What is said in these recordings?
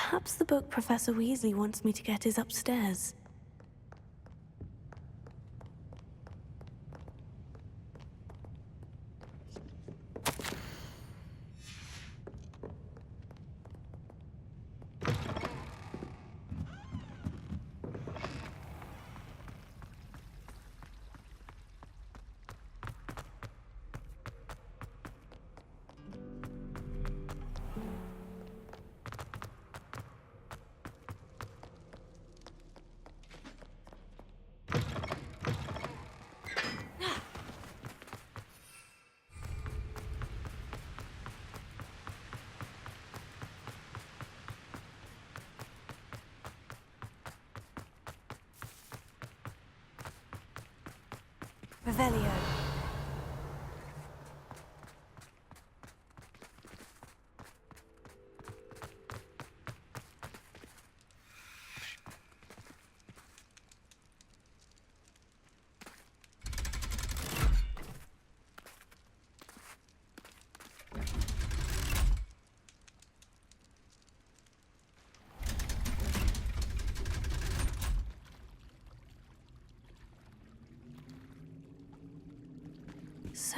Perhaps the book Professor Weasley wants me to get is upstairs. Revelio.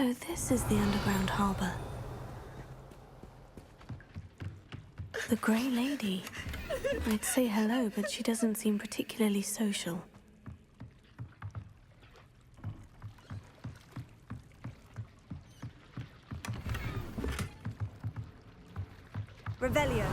So this is the underground harbor. The Grey Lady. I'd say hello, but she doesn't seem particularly social. Revelio.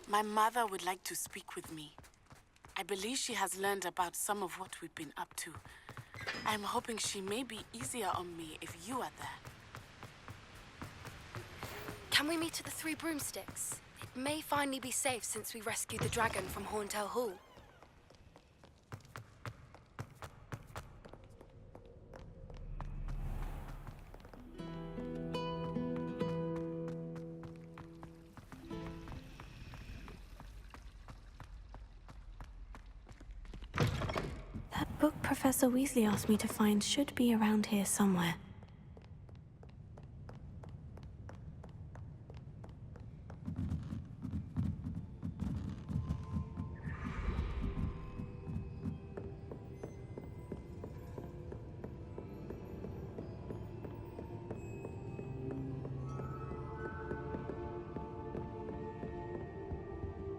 My mother would like to speak with me. I believe she has learned about some of what we've been up to. I'm hoping she may be easier on me if you are there. Can we meet at the Three Broomsticks? It may finally be safe since we rescued the dragon from Horntail Hall. That book Professor Weasley asked me to find should be around here somewhere.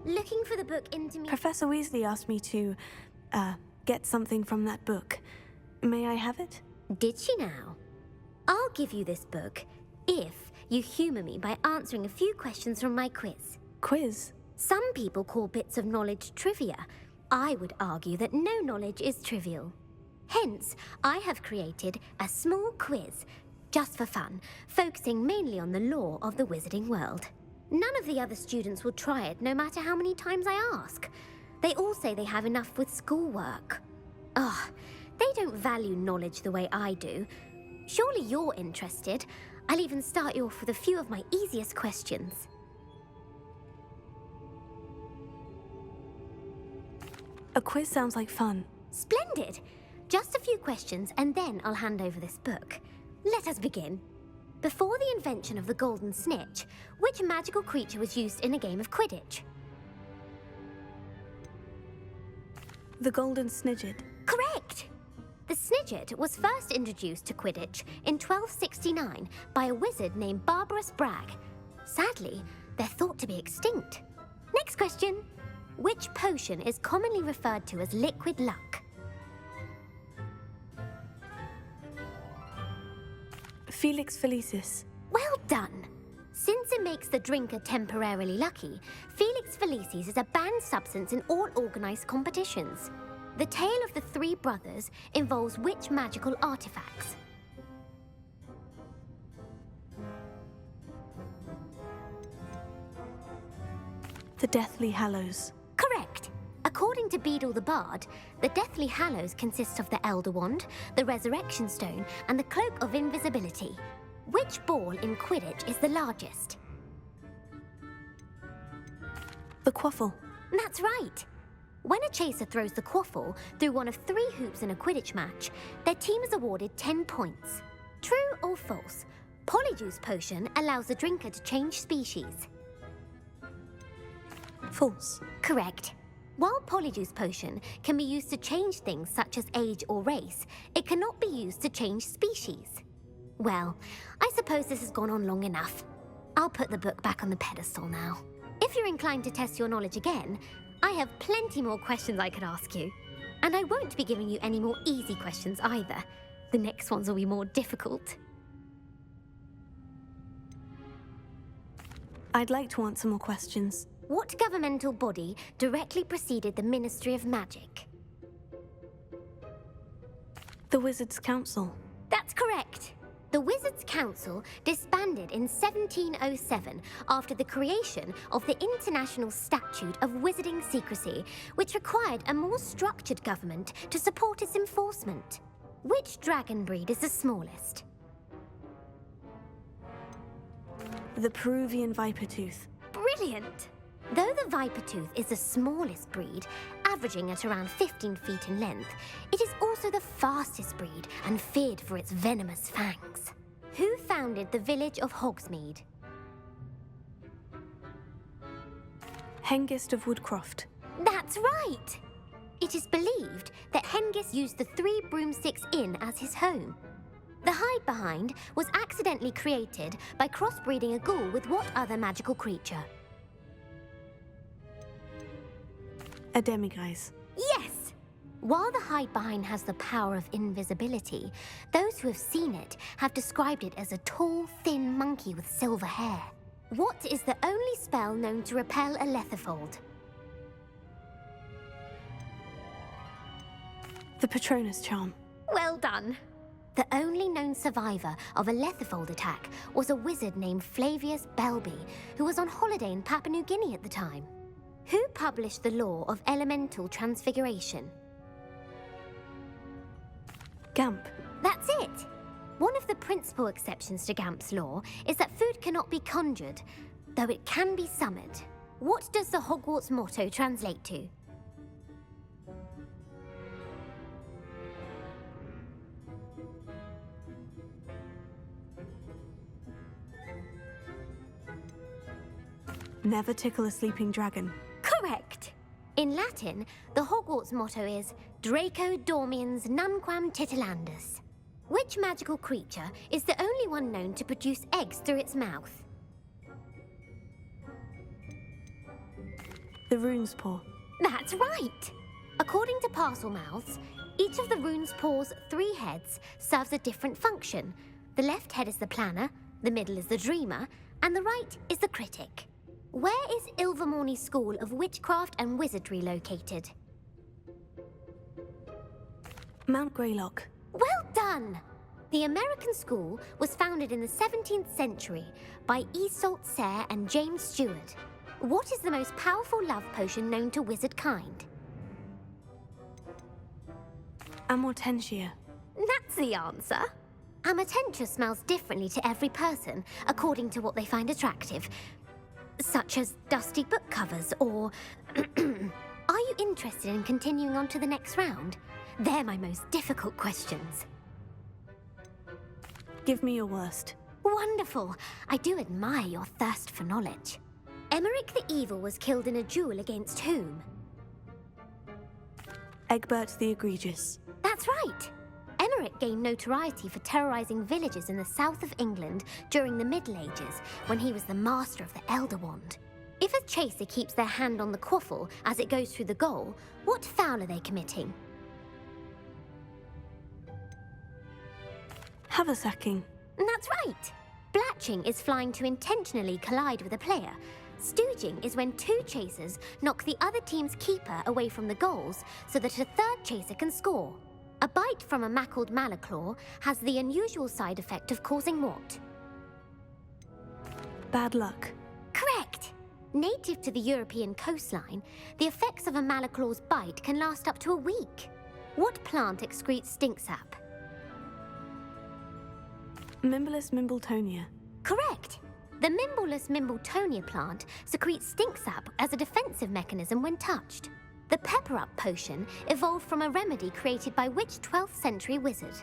Looking for the book Professor Weasley asked me to, get something from that book. May I have it? Did she now? I'll give you this book if you humor me by answering a few questions from my quiz. Quiz? Some people call bits of knowledge trivia. I would argue that no knowledge is trivial. Hence, I have created a small quiz, just for fun, focusing mainly on the lore of the wizarding world. None of the other students will try it, no matter how many times I ask. They all say they have enough with schoolwork. Ugh, they don't value knowledge the way I do. Surely you're interested. I'll even start you off with a few of my easiest questions. A quiz sounds like fun. Splendid! Just a few questions, and then I'll hand over this book. Let us begin. Before the invention of the Golden Snitch, which magical creature was used in a game of Quidditch? The Golden Snidget. Correct! The Snidget was first introduced to Quidditch in 1269 by a wizard named Barbarous Bragg. Sadly, They're thought to be extinct. Next question. Which potion is commonly referred to as liquid luck? Felix Felicis. Well done. Since it makes the drinker temporarily lucky, Felix Felicis is a banned substance in all organized competitions. The tale of the three brothers involves which magical artifacts? The Deathly Hallows. Correct. According to Beadle the Bard, the Deathly Hallows consists of the Elder Wand, the Resurrection Stone, and the Cloak of Invisibility. Which ball in Quidditch is the largest? The Quaffle. That's right. When a chaser throws the quaffle through one of 3 hoops in a Quidditch match, their team is awarded 10 points. True or false? Polyjuice Potion allows the drinker to change species. False. Correct. While Polyjuice Potion can be used to change things such as age or race, it cannot be used to change species. Well, I suppose this has gone on long enough. I'll put the book back on the pedestal now. If you're inclined to test your knowledge again, I have plenty more questions I could ask you. And I won't be giving you any more easy questions either. The next ones will be more difficult. I'd like to answer more questions. What governmental body directly preceded the Ministry of Magic? The Wizards' Council. That's correct. The Wizards' Council disbanded in 1707 after the creation of the International Statute of Wizarding Secrecy, which required a more structured government to support its enforcement. Which dragon breed is the smallest? The Peruvian Vipertooth. Brilliant! Though the Vipertooth is the smallest breed, averaging at around 15 feet in length, it is also the fastest breed and feared for its venomous fangs. Who founded the village of Hogsmeade? Hengist of Woodcroft. That's right! It is believed that Hengist used the 3 Broomsticks Inn as his home. The hide-behind was accidentally created by crossbreeding a ghoul with what other magical creature? A Demiguise. Yes! While the hide-behind has the power of invisibility, those who have seen it have described it as a tall, thin monkey with silver hair. What is the only spell known to repel a Lethifold? The Patronus Charm. Well done! The only known survivor of a Lethifold attack was a wizard named Flavius Belby, who was on holiday in Papua New Guinea at the time. Who published the law of elemental transfiguration? Gamp. That's it! One of the principal exceptions to Gamp's law is that food cannot be conjured, though it can be summoned. What does the Hogwarts motto translate to? Never tickle a sleeping dragon. Correct! In Latin, the Hogwarts motto is Draco Dormiens Nunquam Titilandus. Which magical creature is the only one known to produce eggs through its mouth? The Rune's Paw. That's right! According to Parselmouths, each of the Rune's Paw's 3 heads serves a different function. The left head is the planner, the middle is the dreamer, and the right is the critic. Where is Ilvermorny School of Witchcraft and Wizardry located? Mount Greylock. Well done! The American school was founded in the 17th century by Iseult Sayre and James Stewart. What is the most powerful love potion known to wizard kind? Amortentia. That's the answer. Amortentia smells differently to every person according to what they find attractive, such as dusty book covers or... Are you interested in continuing on to the next round? They're my most difficult questions. Give me your worst. Wonderful. I do admire your thirst for knowledge. Emeric the Evil was killed in a duel against whom? Egbert the Egregious. That's right. Emeric Emmerich gained notoriety for terrorizing villages in the south of England during the Middle Ages, when he was the master of the Elder Wand. If a chaser keeps their hand on the quaffle as it goes through the goal, what foul are they committing? Haversacking. That's right. Blatching is flying to intentionally collide with a player. Stooging is when two chasers knock the other team's keeper away from the goals so that a third chaser can score. A bite from a mackled malaclaw has the unusual side effect of causing what? Bad luck. Correct! Native to the European coastline, the effects of a malaclaw's bite can last up to a week. What plant excretes stink sap? Mimblus mimbletonia. Correct! The Mimblus mimbletonia plant secretes stink sap as a defensive mechanism when touched. The pepper-up potion evolved from a remedy created by which 12th century wizard?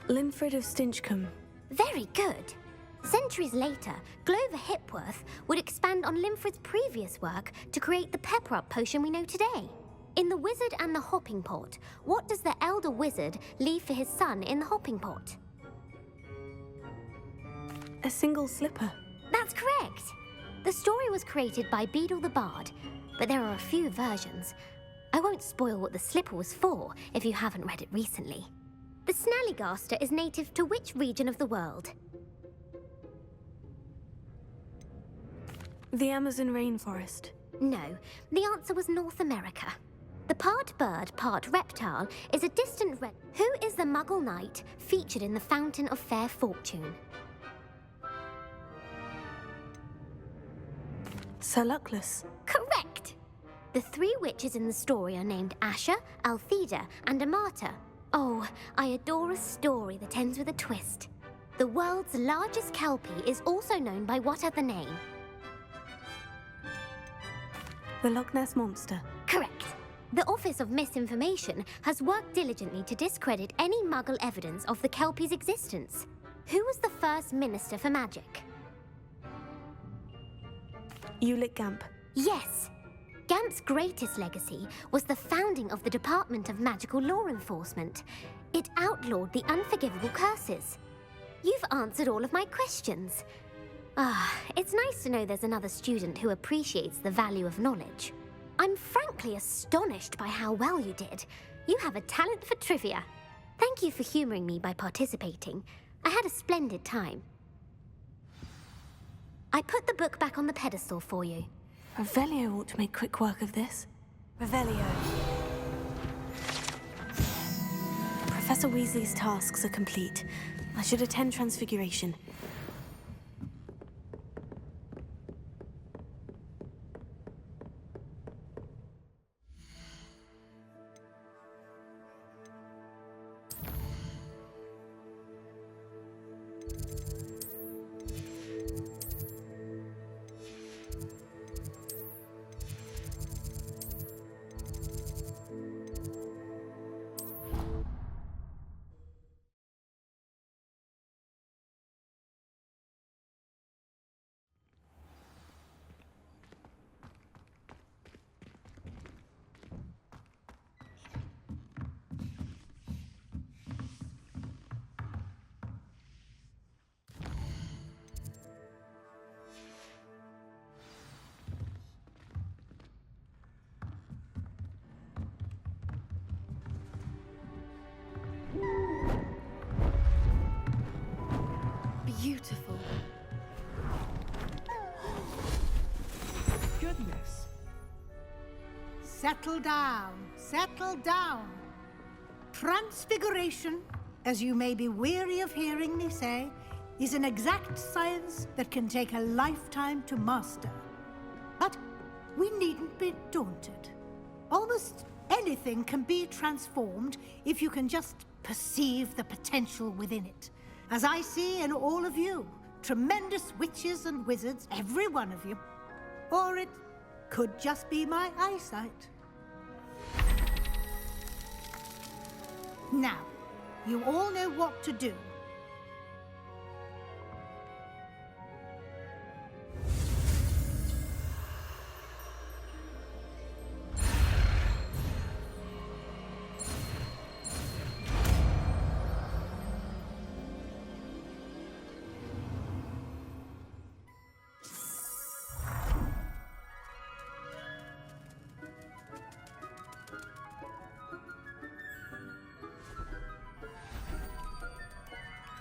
Linfred of Stinchcombe. Very good. Centuries later, Glover Hipworth would expand on Linfred's previous work to create the pepper-up potion we know today. In The Wizard and the Hopping Pot, what does the elder wizard leave for his son in the hopping pot? A single slipper. That's correct. The story was created by Beadle the Bard, but there are a few versions. I won't spoil what the slipper was for if you haven't read it recently. The Snallygaster is native to which region of the world? The Amazon rainforest. No, the answer was North America. The part bird, part reptile is a distant Who is the Muggle knight featured in the Fountain of Fair Fortune? Sir Luckless. Correct! The three witches in the story are named Asha, Altheda, and Amata. Oh, I adore a story that ends with a twist. The world's largest kelpie is also known by what other name? The Loch Ness Monster. Correct. The Office of Misinformation has worked diligently to discredit any Muggle evidence of the kelpie's existence. Who was the first Minister for Magic? Ulick Gamp. Yes! Gamp's greatest legacy was the founding of the Department of Magical Law Enforcement. It outlawed the unforgivable curses. You've answered all of my questions. It's nice to know there's another student who appreciates the value of knowledge. I'm frankly astonished by how well you did. You have a talent for trivia. Thank you for humoring me by participating. I had a splendid time. I put the book back on the pedestal for you. Revelio ought to make quick work of this. Revelio. Professor Weasley's tasks are complete. I should attend Transfiguration. Beautiful. Goodness. Settle down, settle down. Transfiguration, as you may be weary of hearing me say, is an exact science that can take a lifetime to master. But we needn't be daunted. Almost anything can be transformed if you can just perceive the potential within it. As I see in all of you, tremendous witches and wizards, every one of you. Or it could just be my eyesight. Now, you all know what to do.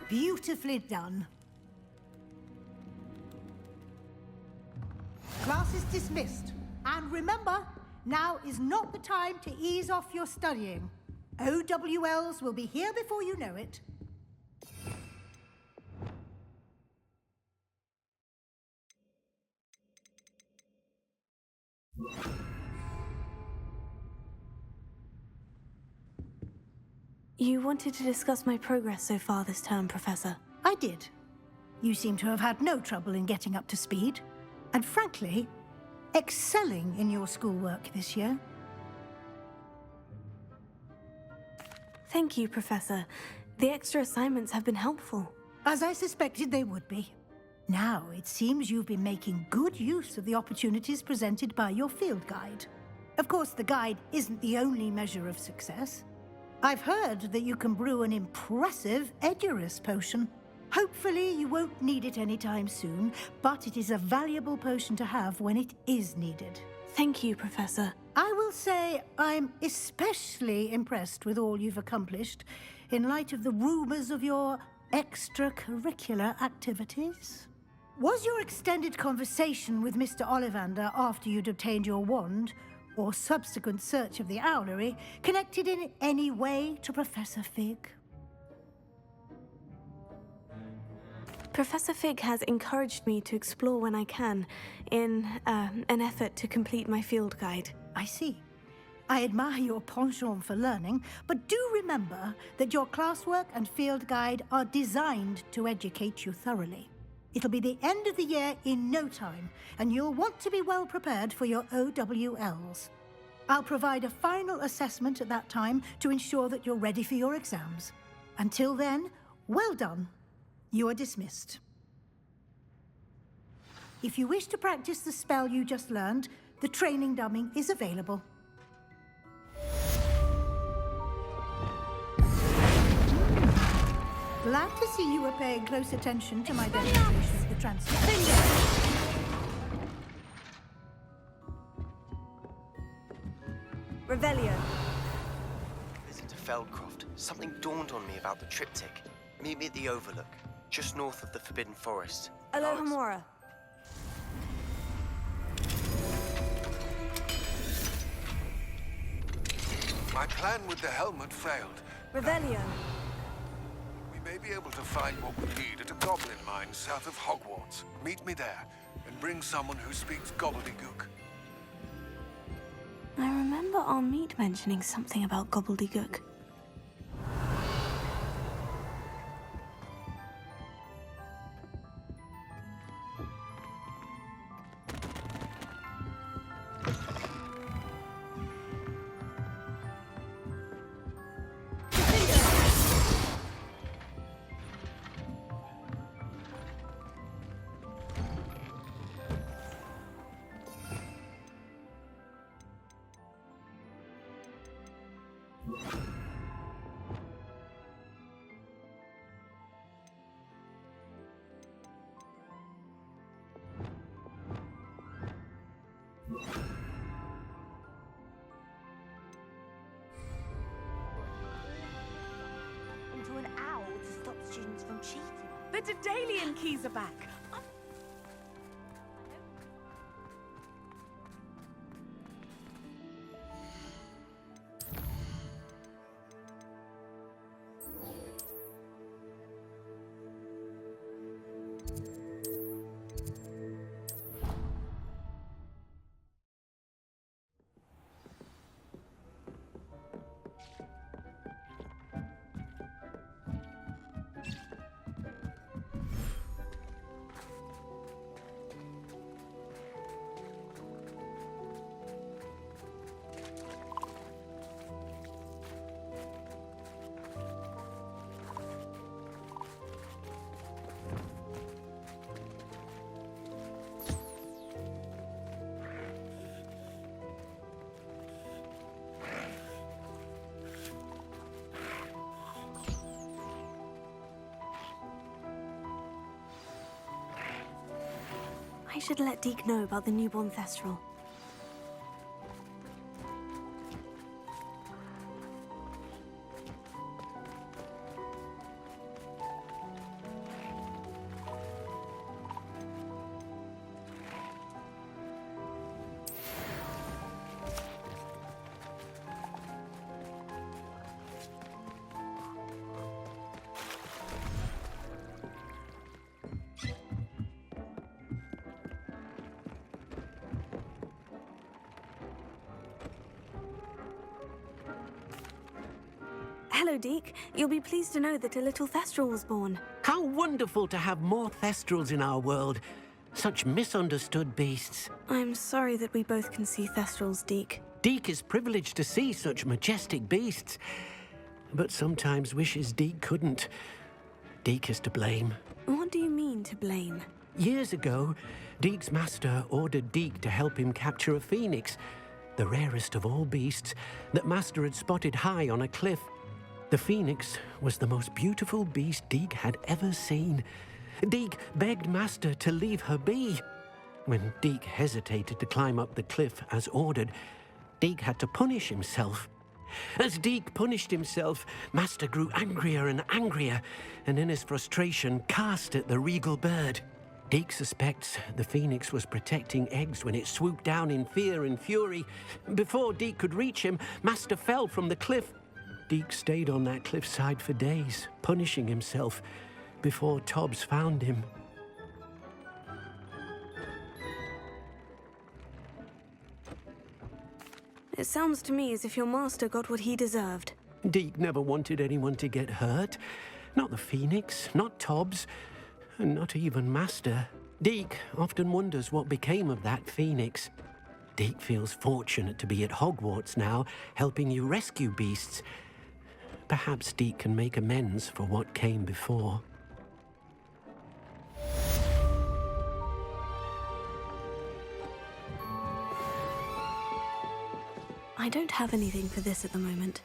Beautifully done. Class is dismissed. And remember, now is not the time to ease off your studying. OWLs will be here before you know it. You wanted to discuss my progress so far this term, Professor. I did. You seem to have had no trouble in getting up to speed. And frankly, excelling in your schoolwork this year. Thank you, Professor. The extra assignments have been helpful. As I suspected they would be. Now, it seems you've been making good use of the opportunities presented by your field guide. Of course, the guide isn't the only measure of success. I've heard that you can brew an impressive Edurus potion. Hopefully, you won't need it anytime soon, but it is a valuable potion to have when it is needed. Thank you, Professor. I will say I'm especially impressed with all you've accomplished in light of the rumors of your extracurricular activities. Was your extended conversation with Mr. Ollivander after you'd obtained your wand, or subsequent search of the owlery, connected in any way to Professor Fig? Professor Fig has encouraged me to explore when I can, in an effort to complete my field guide. I see. I admire your penchant for learning, but do remember that your classwork and field guide are designed to educate you thoroughly. It'll be the end of the year in no time, and you'll want to be well prepared for your OWLs. I'll provide a final assessment at that time to ensure that you're ready for your exams. Until then, well done. You are dismissed. If you wish to practice the spell you just learned, the training dummy is available. Glad to see you were paying close attention to my demonstration of the transfer. Revelio. Visit to Feldcroft. Something dawned on me about the triptych. Meet me at the Overlook, just north of the Forbidden Forest. Alohomora. My plan with the helmet failed. Revelio. We may be able to find what we need at a goblin mine south of Hogwarts. Meet me there, and bring someone who speaks gobbledygook. I remember our meet mentioning something about gobbledygook. Into an owl to stop students from cheating. The Daedalian keys are back. I should let Deke know about the newborn Thestral. Hello, Deke. You'll be pleased to know that a little Thestral was born. How wonderful to have more Thestrals in our world. Such misunderstood beasts. I'm sorry that we both can see Thestrals, Deke. Deke is privileged to see such majestic beasts, but sometimes wishes Deke couldn't. Deke is to blame. What do you mean, to blame? Years ago, Deke's master ordered Deke to help him capture a phoenix, the rarest of all beasts, that master had spotted high on a cliff. The phoenix was the most beautiful beast Deke had ever seen. Deke begged master to leave her be. When Deke hesitated to climb up the cliff as ordered, Deke had to punish himself. As Deke punished himself, master grew angrier and angrier, and in his frustration cast at the regal bird. Deke suspects the phoenix was protecting eggs when it swooped down in fear and fury. Before Deke could reach him, master fell from the cliff. Deke stayed on that cliffside for days, punishing himself, before Tobbs found him. It sounds to me as if your master got what he deserved. Deke never wanted anyone to get hurt. Not the phoenix, not Tobbs, and not even master. Deke often wonders what became of that phoenix. Deke feels fortunate to be at Hogwarts now, helping you rescue beasts. Perhaps Deke can make amends for what came before. I don't have anything for this at the moment.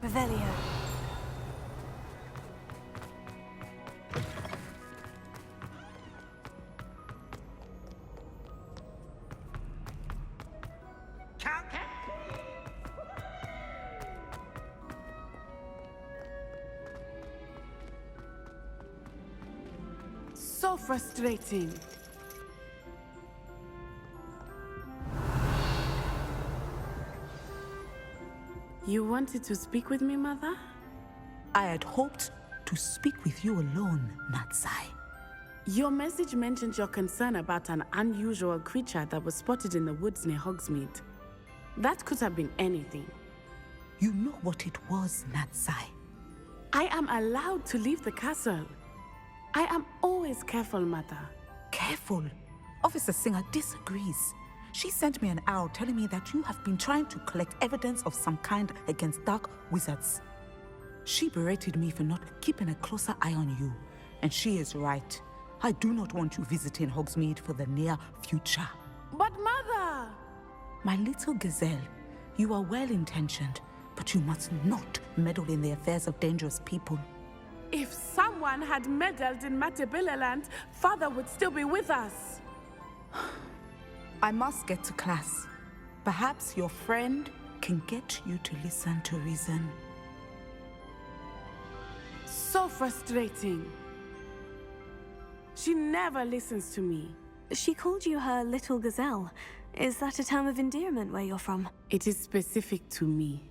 Revelio. So frustrating. You wanted to speak with me, Mother? I had hoped to speak with you alone, Natsai. Your message mentioned your concern about an unusual creature that was spotted in the woods near Hogsmeade. That could have been anything. You know what it was, Natsai. I am allowed to leave the castle. I am always careful, Mother. Careful. Officer Singer disagrees. She sent me an owl telling me that you have been trying to collect evidence of some kind against dark wizards. She berated me for not keeping a closer eye on you, and she is right. I do not want you visiting Hogsmeade for the near future. But Mother! My little gazelle, you are well-intentioned, but you must not meddle in the affairs of dangerous people. If someone had meddled in Matabeleland, Father would still be with us. I must get to class. Perhaps your friend can get you to listen to reason. So frustrating. She never listens to me. She called you her little gazelle. Is that a term of endearment where you're from? It is specific to me.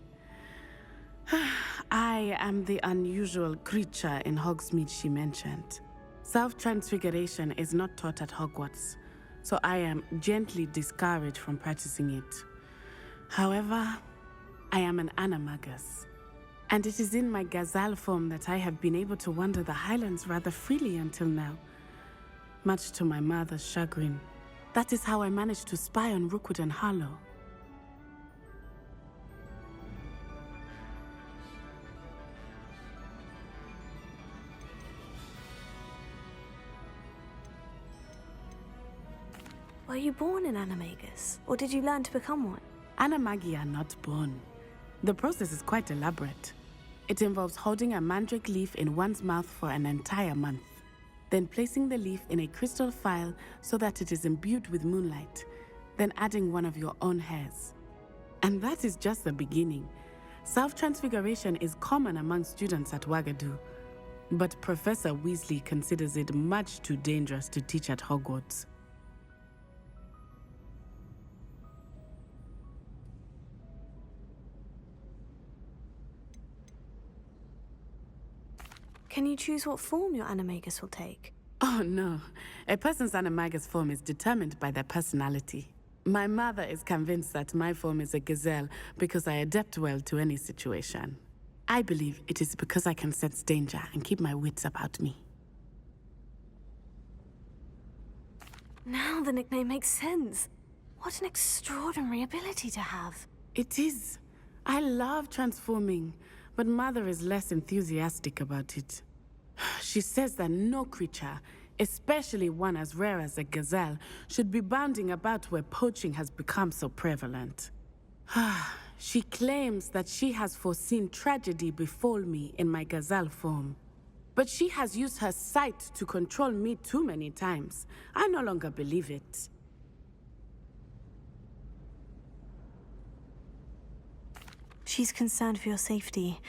I am the unusual creature in Hogsmeade she mentioned. Self-transfiguration is not taught at Hogwarts, so I am gently discouraged from practicing it. However, I am an animagus, and it is in my gazelle form that I have been able to wander the Highlands rather freely until now, much to my mother's chagrin. That is how I managed to spy on Rookwood and Harlow. Were you born an animagus, or did you learn to become one? Animagi are not born. The process is quite elaborate. It involves holding a mandrake leaf in one's mouth for an entire month, then placing the leaf in a crystal phial so that it is imbued with moonlight, then adding one of your own hairs. And that is just the beginning. Self-transfiguration is common among students at Wagadu, but Professor Weasley considers it much too dangerous to teach at Hogwarts. Can you choose what form your animagus will take? Oh no, a person's animagus form is determined by their personality. My mother is convinced that my form is a gazelle because I adapt well to any situation. I believe it is because I can sense danger and keep my wits about me. Now the nickname makes sense. What an extraordinary ability to have. It is. I love transforming, but Mother is less enthusiastic about it. She says that no creature, especially one as rare as a gazelle, should be bounding about where poaching has become so prevalent. She claims that she has foreseen tragedy befall me in my gazelle form. But she has used her sight to control me too many times. I no longer believe it. She's concerned for your safety.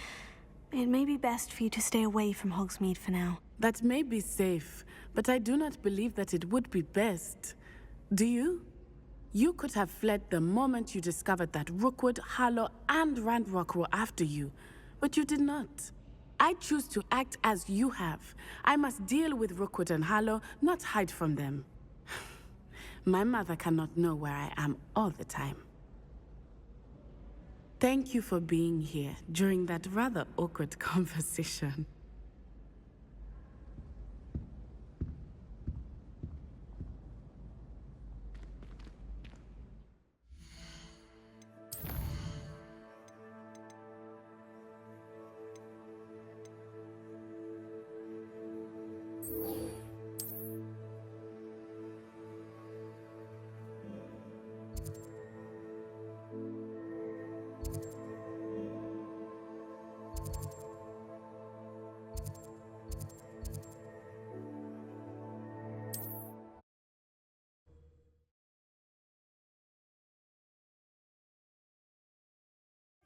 It may be best for you to stay away from Hogsmeade for now. That may be safe, but I do not believe that it would be best. Do you? You could have fled the moment you discovered that Rookwood, Harlow, and Ranrock were after you, but you did not. I choose to act as you have. I must deal with Rookwood and Harlow, not hide from them. My mother cannot know where I am all the time. Thank you for being here during that rather awkward conversation.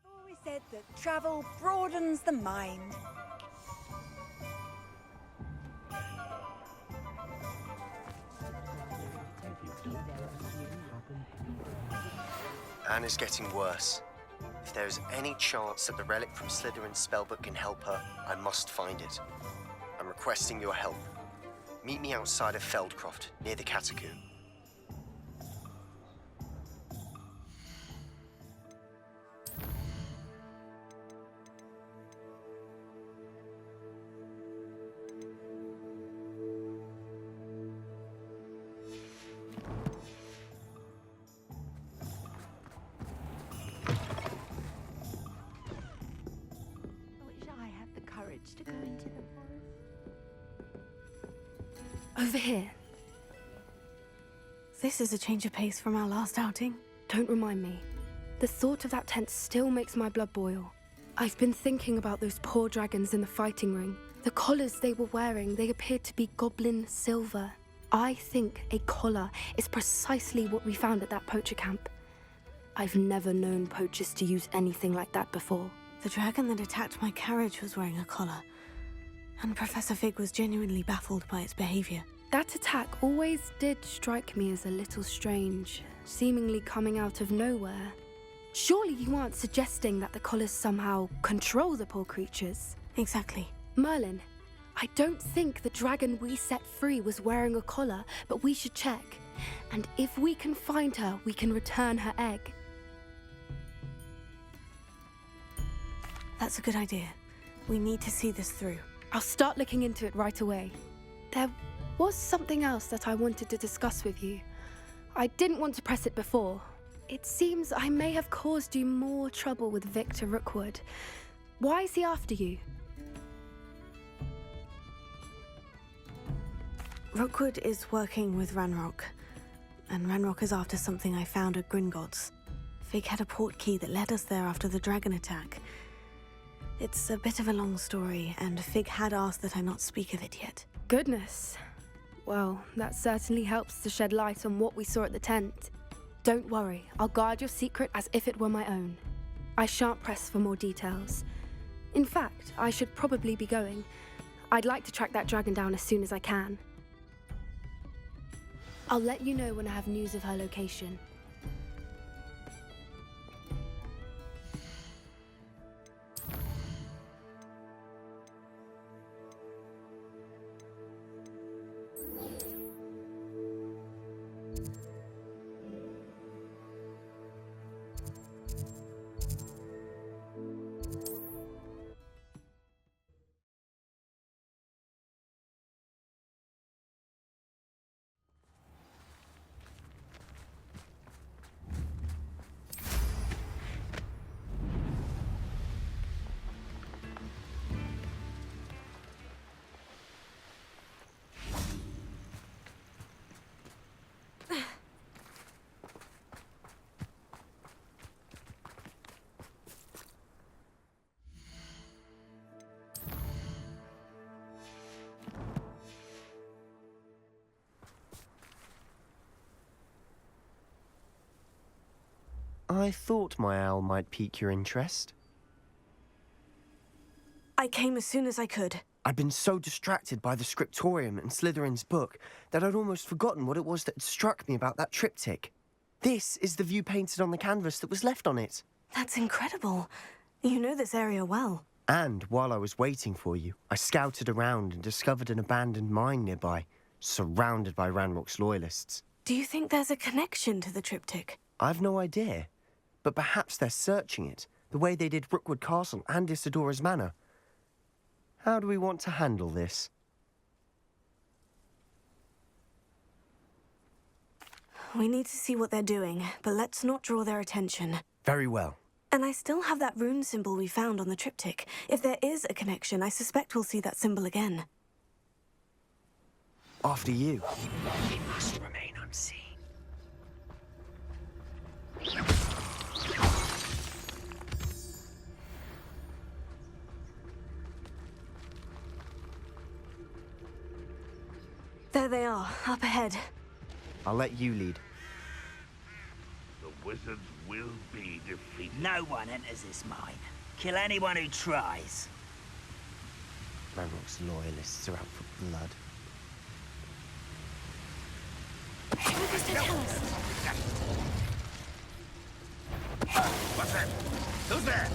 Always said that travel broadens the mind. Anne is getting worse. If there's any chance that the relic from Slytherin's spellbook can help her, I must find it. I'm requesting your help. Meet me outside of Feldcroft, near the Catacomb. I wish I had the courage to go into the forest. Over here. This is a change of pace from our last outing. Don't remind me. The thought of that tent still makes my blood boil. I've been thinking about those poor dragons in the fighting ring. The collars they were wearing, they appeared to be goblin silver. I think a collar is precisely what we found at that poacher camp. I've never known poachers to use anything like that before. The dragon that attacked my carriage was wearing a collar, and Professor Fig was genuinely baffled by its behavior. That attack always did strike me as a little strange, seemingly coming out of nowhere. Surely you aren't suggesting that the collars somehow control the poor creatures? Exactly. Merlin, I don't think the dragon we set free was wearing a collar, but we should check. And if we can find her, we can return her egg. That's a good idea. We need to see this through. I'll start looking into it right away. There was something else that I wanted to discuss with you. I didn't want to press it before. It seems I may have caused you more trouble with Victor Rookwood. Why is he after you? Rookwood is working with Ranrock, and Ranrock is after something I found at Gringotts. Fig had a portkey that led us there after the dragon attack. It's a bit of a long story, and Fig had asked that I not speak of it yet. Goodness. Well, that certainly helps to shed light on what we saw at the tent. Don't worry, I'll guard your secret as if it were my own. I shan't press for more details. In fact, I should probably be going. I'd like to track that dragon down as soon as I can. I'll let you know when I have news of her location. I thought my owl might pique your interest. I came as soon as I could. I'd been so distracted by the scriptorium and Slytherin's book that I'd almost forgotten what it was that had struck me about that triptych. This is the view painted on the canvas that was left on it. That's incredible. You know this area well. And while I was waiting for you, I scouted around and discovered an abandoned mine nearby, surrounded by Ranrock's loyalists. Do you think there's a connection to the triptych? I've no idea, but perhaps they're searching it, the way they did Rookwood Castle and Isidora's Manor. How do we want to handle this? We need to see what they're doing, but let's not draw their attention. Very well. And I still have that rune symbol we found on the triptych. If there is a connection, I suspect we'll see that symbol again. After you. We must remain unseen. There they are, up ahead. I'll let you lead. The wizards will be defeated. No one enters this mine. Kill anyone who tries. Ranrock's loyalists are out for blood. What's that? Who's there?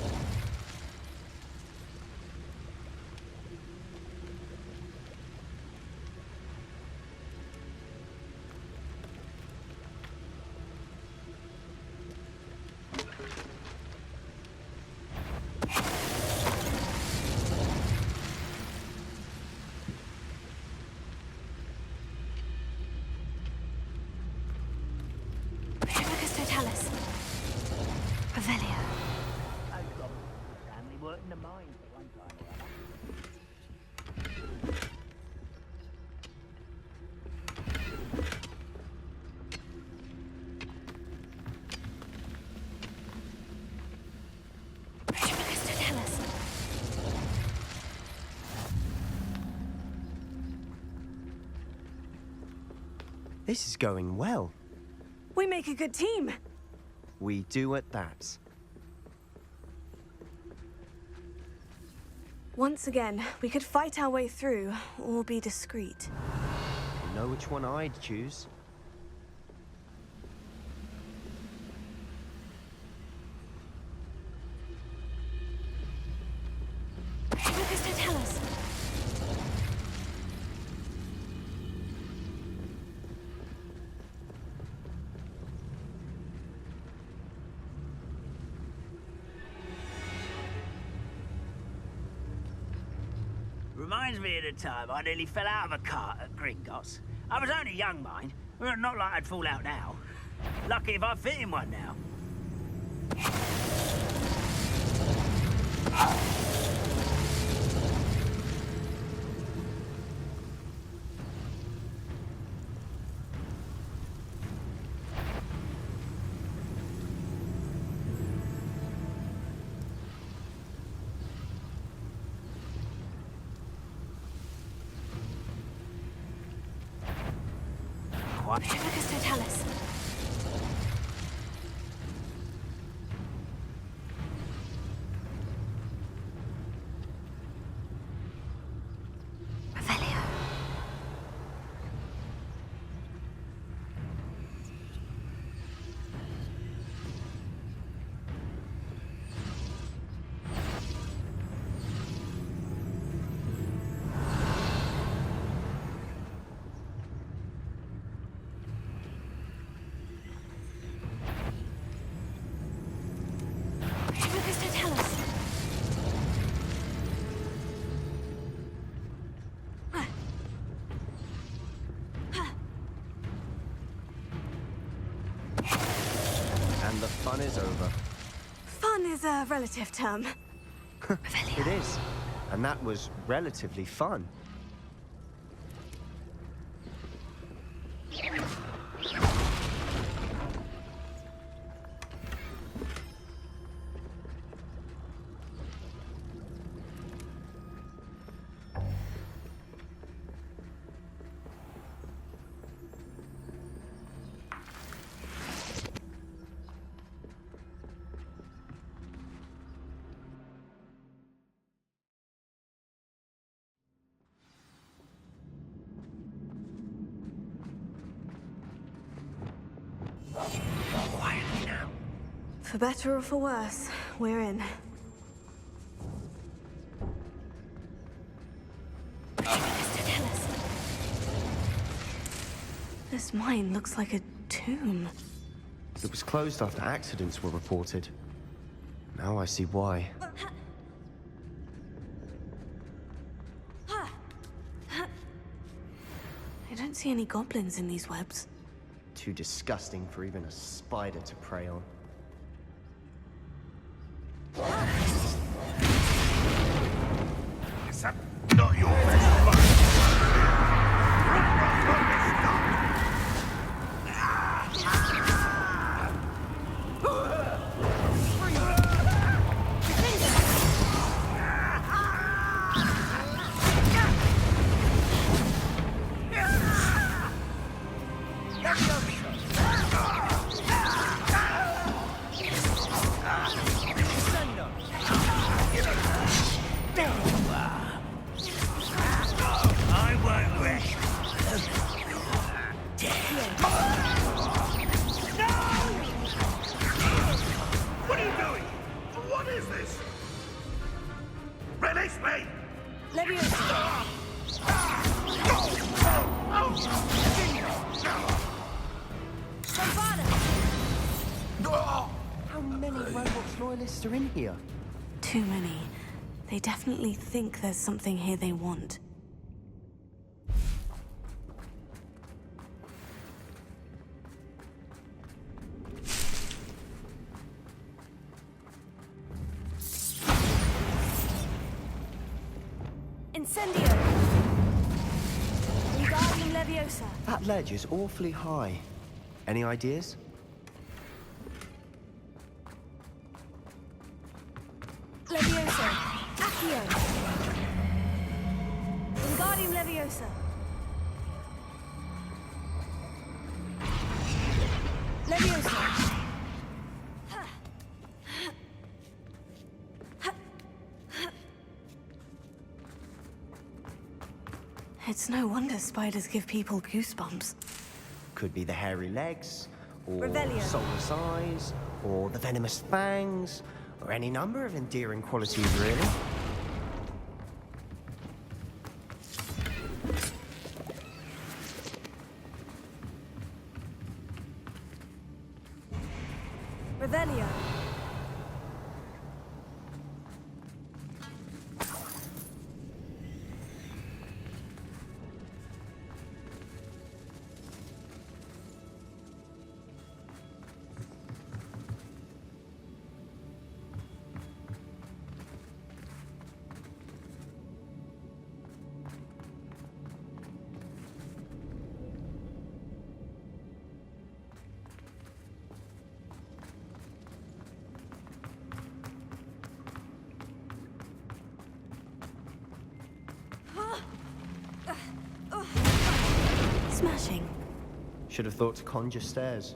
Family worked in the mines at one time or other. This is going well. We make a good team. We do at that. Once again, we could fight our way through, or be discreet. You know which one I'd choose? Tell us. Reminds me of the time I nearly fell out of a cart at Gringotts. I was only young, mind. Well, not like I'd fall out now. Lucky if I fit in one now. What? Tell us. Tell us. And the fun is over. Fun is a relative term. It is. And that was relatively fun. Quietly now. For better or for worse, we're in. Tell us. This mine looks like a tomb. It was closed after accidents were reported. Now I see why. I don't see any goblins in these webs. Too disgusting for even a spider to prey on. Is that not your best fight? is this? Release me! Leviosa! How many Hogwarts loyalists are in here? Too many. They definitely think there's something here they want. Incendio! Wingardium Leviosa! That ledge is awfully high. Any ideas? Leviosa! Accio! Wingardium Leviosa! Leviosa! It's no wonder spiders give people goosebumps. Could be the hairy legs, or Revelio. soulless eyes, or the venomous fangs, or any number of endearing qualities, really. Revelio! Smashing. Should have thought to conjure stairs.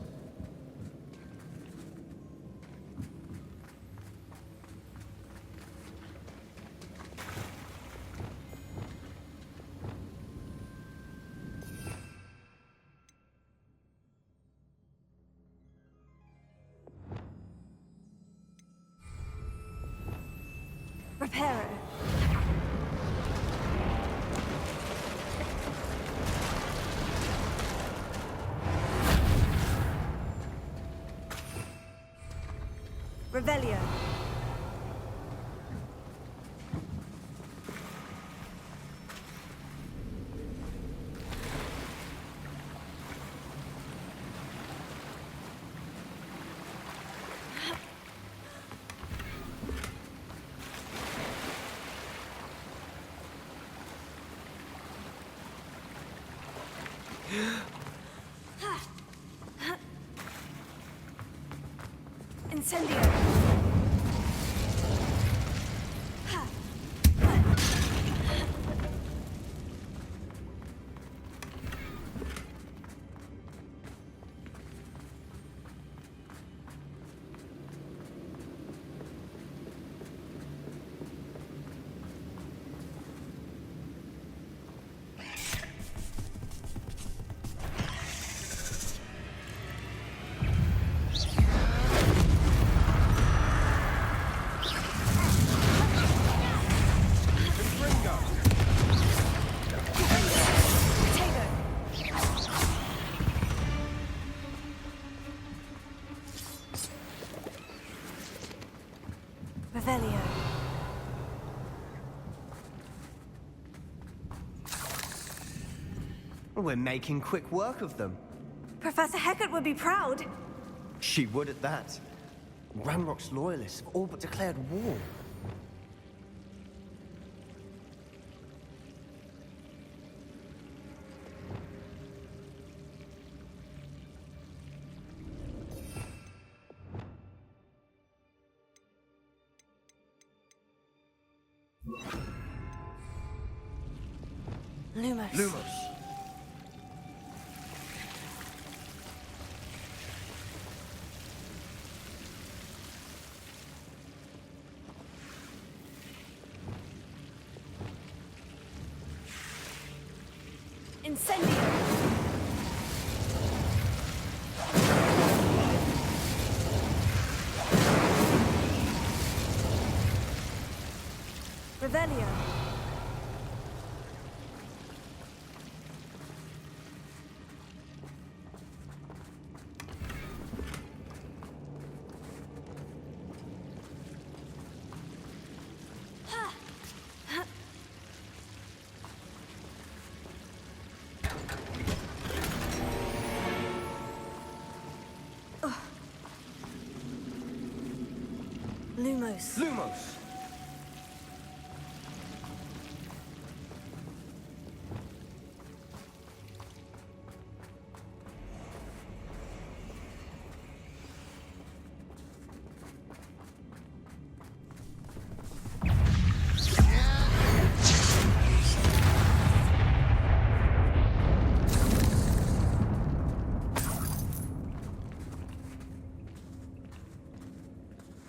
Reparo! Revelio! Incendio! Revelio. We're making quick work of them. Professor Hecat would be proud. She would at that. Ranrock's loyalists have all but declared war. Lumos. Lumos. Incendio! Revelio. Lumos. Lumos!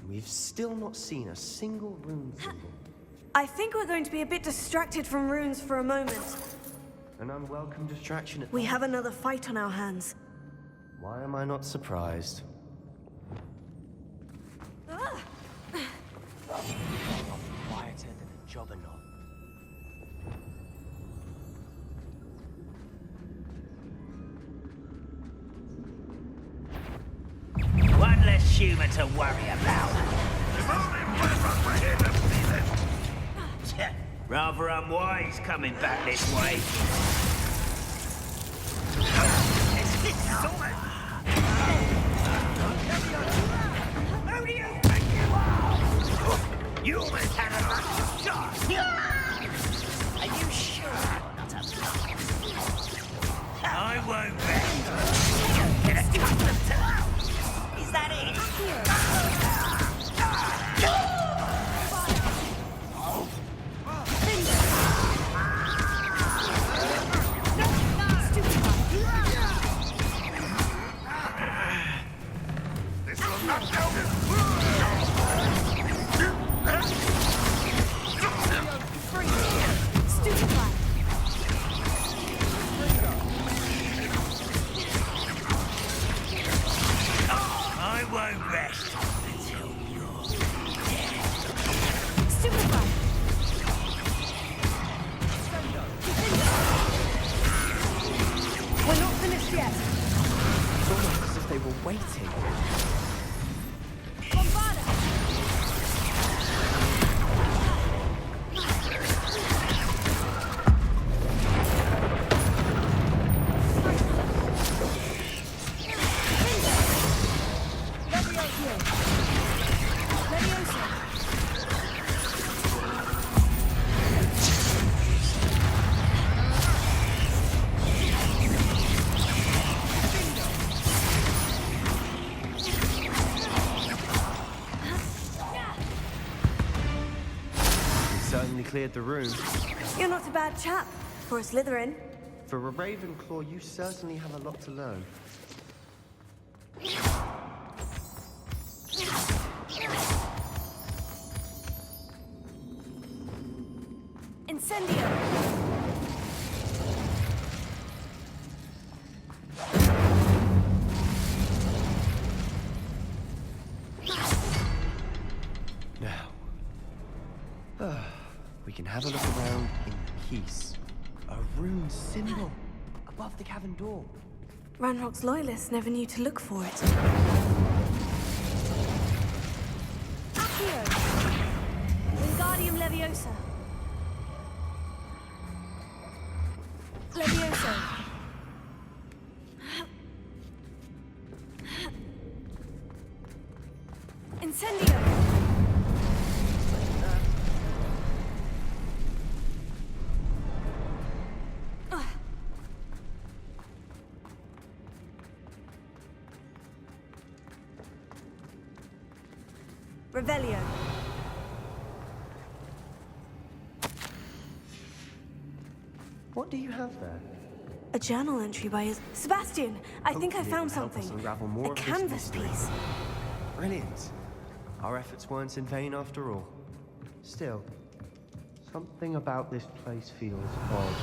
We've still not seen a single rune symbol. I think we're going to be a bit distracted from runes for a moment. An unwelcome distraction at We that. have another fight on our hands. Why am I not surprised? Quieter than a jobberknoll. One less human to worry about. If only Ranrock were here to feel it. Rather unwise coming back this way. Who do you think you are? You almost had a lucky shot. Are you sure you're not a bluff? I won't bet. Get a couple of toes. Is that it? This will knock down his... I won't rest until you're dead. We're not finished yet. It's almost as if they were waiting. Certainly cleared the room. You're not a bad chap for a Slytherin. For a Ravenclaw, you certainly have a lot to learn. Incendio! Now, we can have a look around in peace. A rune symbol above the cavern door. Ranrock's loyalists never knew to look for it. Accio! Wingardium Leviosa! Leviosa! Incendio! Revelio. What do you have there? A journal entry by his... Sebastian! I think I Hopefully found it'll help us something. unravel more A of this canvas mystery. piece. Brilliant. Our efforts weren't in vain after all. Still, something about this place feels odd.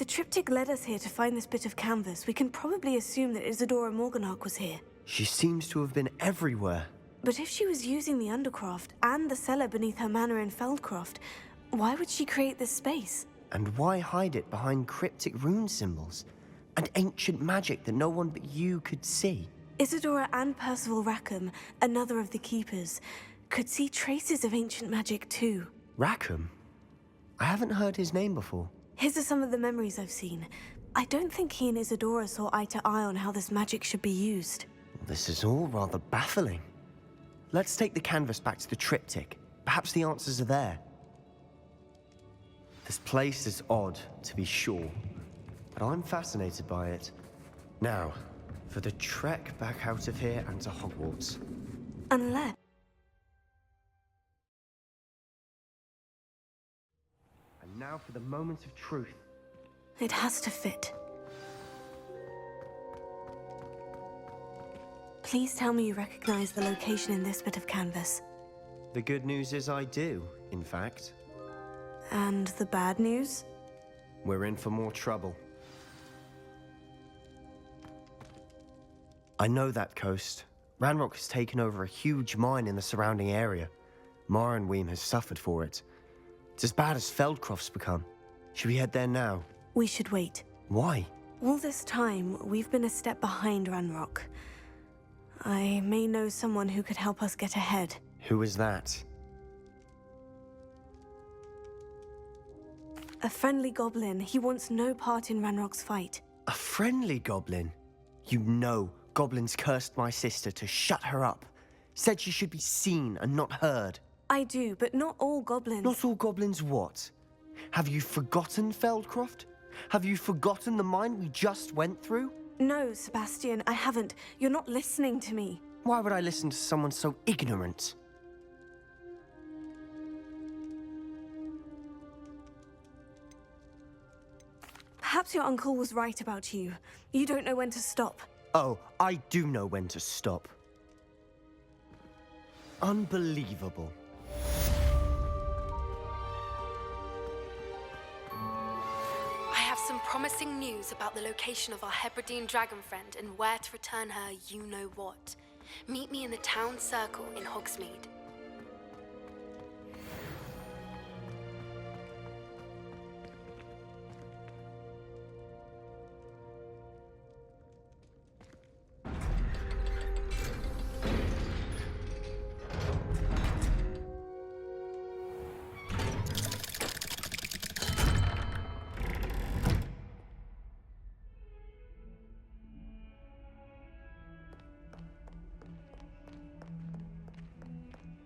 the triptych led us here to find this bit of canvas, we can probably assume that Isadora Morganach was here. She seems to have been everywhere. But if she was using the Undercroft and the cellar beneath her manor in Feldcroft, why would she create this space? And why hide it behind cryptic rune symbols? And ancient magic that no one but you could see? Isadora and Percival Rackham, another of the Keepers, could see traces of ancient magic too. Rackham? I haven't heard his name before. His are some of the memories I've seen. I don't think he and Isadora saw eye to eye on how this magic should be used. This is all rather baffling. Let's take the canvas back to the triptych. Perhaps the answers are there. This place is odd, to be sure, but I'm fascinated by it. Now, for the trek back out of here and to Hogwarts. Unless... And now for the moment of truth. It has to fit. Please tell me you recognize the location in this bit of canvas. The good news is I do, in fact. And the bad news? We're in for more trouble. I know that coast. Ranrock has taken over a huge mine in the surrounding area. Mornweem has suffered for it. It's as bad as Feldcroft's become. Should we head there now? We should wait. Why? All this time, we've been a step behind Ranrock. I may know someone who could help us get ahead. Who is that? A friendly goblin. He wants no part in Ranrock's fight. A friendly goblin? You know goblins cursed my sister to shut her up. Said she should be seen and not heard. I do, but not all goblins. Not all goblins what? Have you forgotten Feldcroft? Have you forgotten the mine we just went through? No, Sebastian, I haven't. You're not listening to me. Why would I listen to someone so ignorant? Perhaps your uncle was right about you. You don't know when to stop. Oh, I do know when to stop. Unbelievable. I have some promising news about the location of our Hebridean dragon friend and where to return her you-know-what. Meet me in the town circle in Hogsmeade.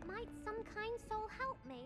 Might some kind soul help me?